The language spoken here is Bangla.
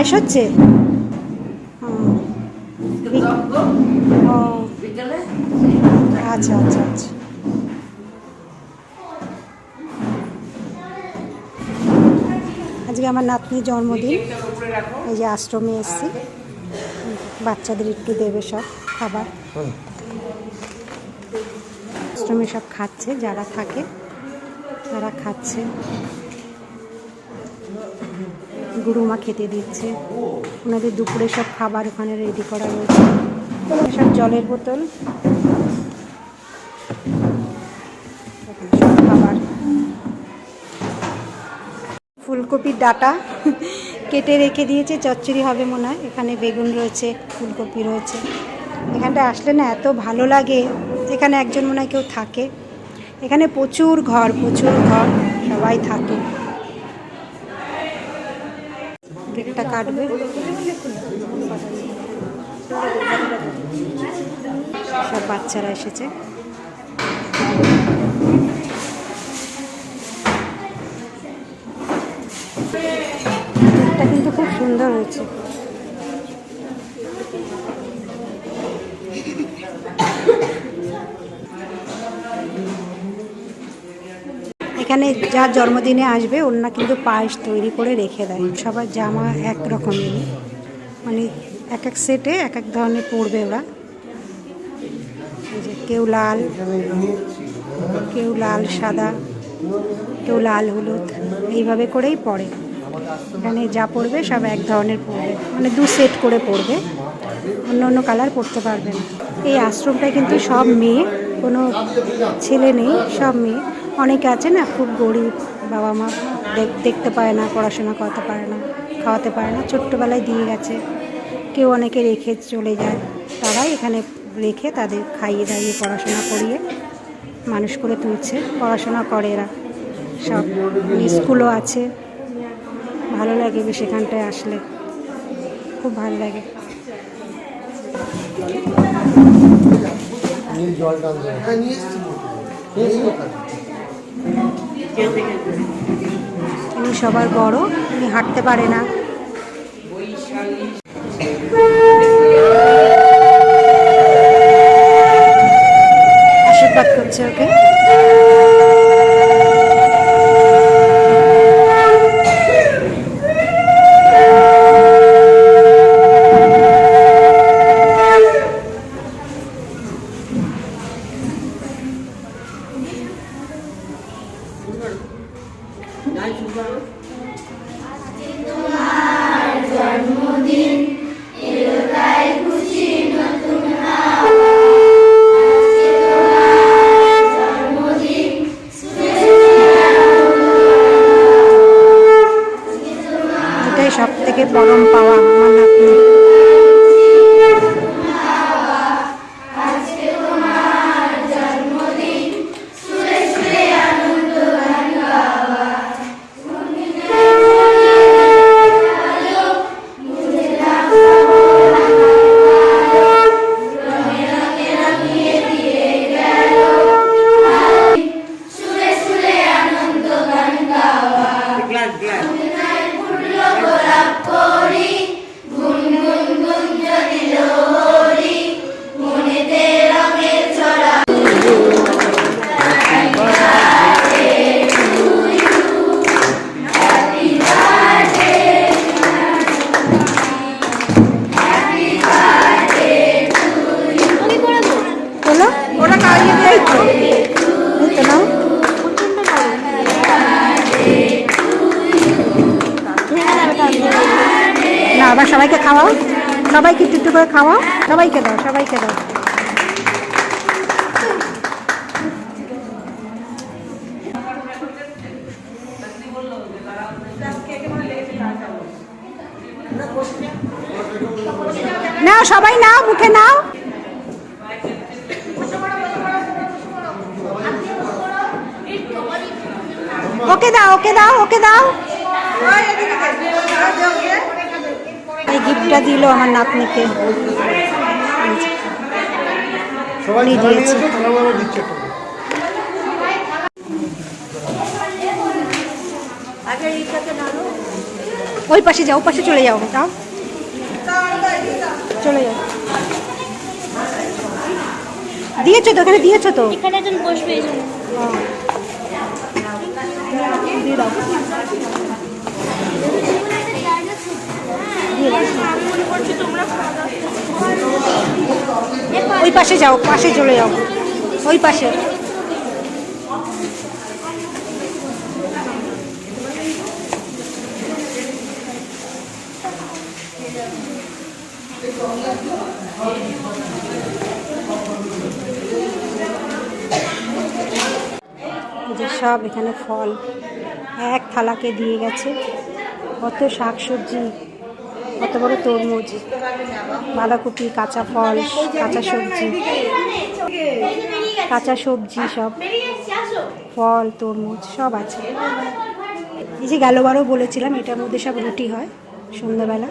পায়েস হচ্ছে? ও আচ্ছা আচ্ছা আচ্ছা। আজকে আমার নাতনির জন্মদিন, এই যে আশ্রমে এসেছি, বাচ্চাদের একটু দেবে সব খাবার। আশ্রমে সব খাচ্ছে, যারা থাকে তারা খাচ্ছে। গুরুমা খেতে দিচ্ছে, ওনাদের দুপুরে সব খাবার ওখানে রেডি করা রয়েছে। সব জলের বোতল, সব খাবার। ফুলকপির ডাঁটা কেটে রেখে দিয়েছে, চচ্চড়ি হবে মনে হয়। এখানে বেগুন রয়েছে, ফুলকপি রয়েছে। এখানটা আসলে না এত ভালো লাগে। এখানে একজন মনে হয় কেউ থাকে। এখানে প্রচুর ঘর, সবাই থাকে। কেকটা কাটবে, সব বাচ্চারা এসেছে। কেকটা কিন্তু খুব সুন্দর হয়েছে। এখানে যার জন্মদিনে আসবে ওর না কিন্তু পায়েস তৈরি করে রেখে দেয়। সবার জামা এক রকমের, মানে এক এক সেটে এক এক ধরনের পরবে ওরা। এই যে কেউ লাল সাদা, কেউ লাল হলুদ, এইভাবে করেই পরে। এখানে যা পরবে সব এক ধরনের পরবে, মানে 2 সেট করে পরবে, অন্য অন্য কালার পরতে পারবে না। এই আশ্রমটায় কিন্তু সব মেয়ে, কোনো ছেলে নেই, সব মেয়ে। অনেকে আছে না খুব গরিব, বাবা মা দেখতে পায় না, পড়াশোনা করতে পারে না, খাওয়াতে পারে না, ছোট্টবেলায় দিয়ে গেছে। কেউ অনেকে রেখে চলে যায়, তারাই এখানে রেখে তাদের খাইয়ে দাইয়ে পড়াশোনা করিয়ে মানুষ করে তুলছে। পড়াশোনা করে এরা সব, স্কুলও আছে। ভালো লাগে বেশ, এখানটায় আসলে খুব ভালো লাগে। উনি সবার বড়, উনি হাঁটতে পারে না। আশীর্বাদ করছে ওকে। সব থেকে পরম পাওয়া আমার নাতনি। না, আবার সবাইকে খাওয়াও, সবাইকে একটু করে খাওয়াও, সবাইকে দাও, সবাইকে দাও। নাও সবাই নাও, মুখে নাও। ওকে দাও, ওকে দাও, ওকে দাও। এই গিফটটা দিল আমার নাতনিকে, দিয়েছে। ওই পাশে যাও, ওই পাশে চলে যাও, যাও চলে যাও। দিয়েছো তো, ওখানে দিয়েছো তো। এখানে একজন বসবে এই জন্য। দিয়ে দাও, ওই পাশে যাও, পাশে চলে যাও, ওই পাশে। যে সব এখানে ফল এক থালাকে দিয়ে গেছে, কত শাক সবজি, কত বড় তরমুজ, বাঁধাকপি, কাঁচা ফল, কাঁচা সবজি, কাঁচা সবজি সব, ফল তরমুজ সব আছে। এই যে গেলবারও বলেছিলাম এটার মধ্যে সব রুটি হয় সন্ধ্যাবেলা।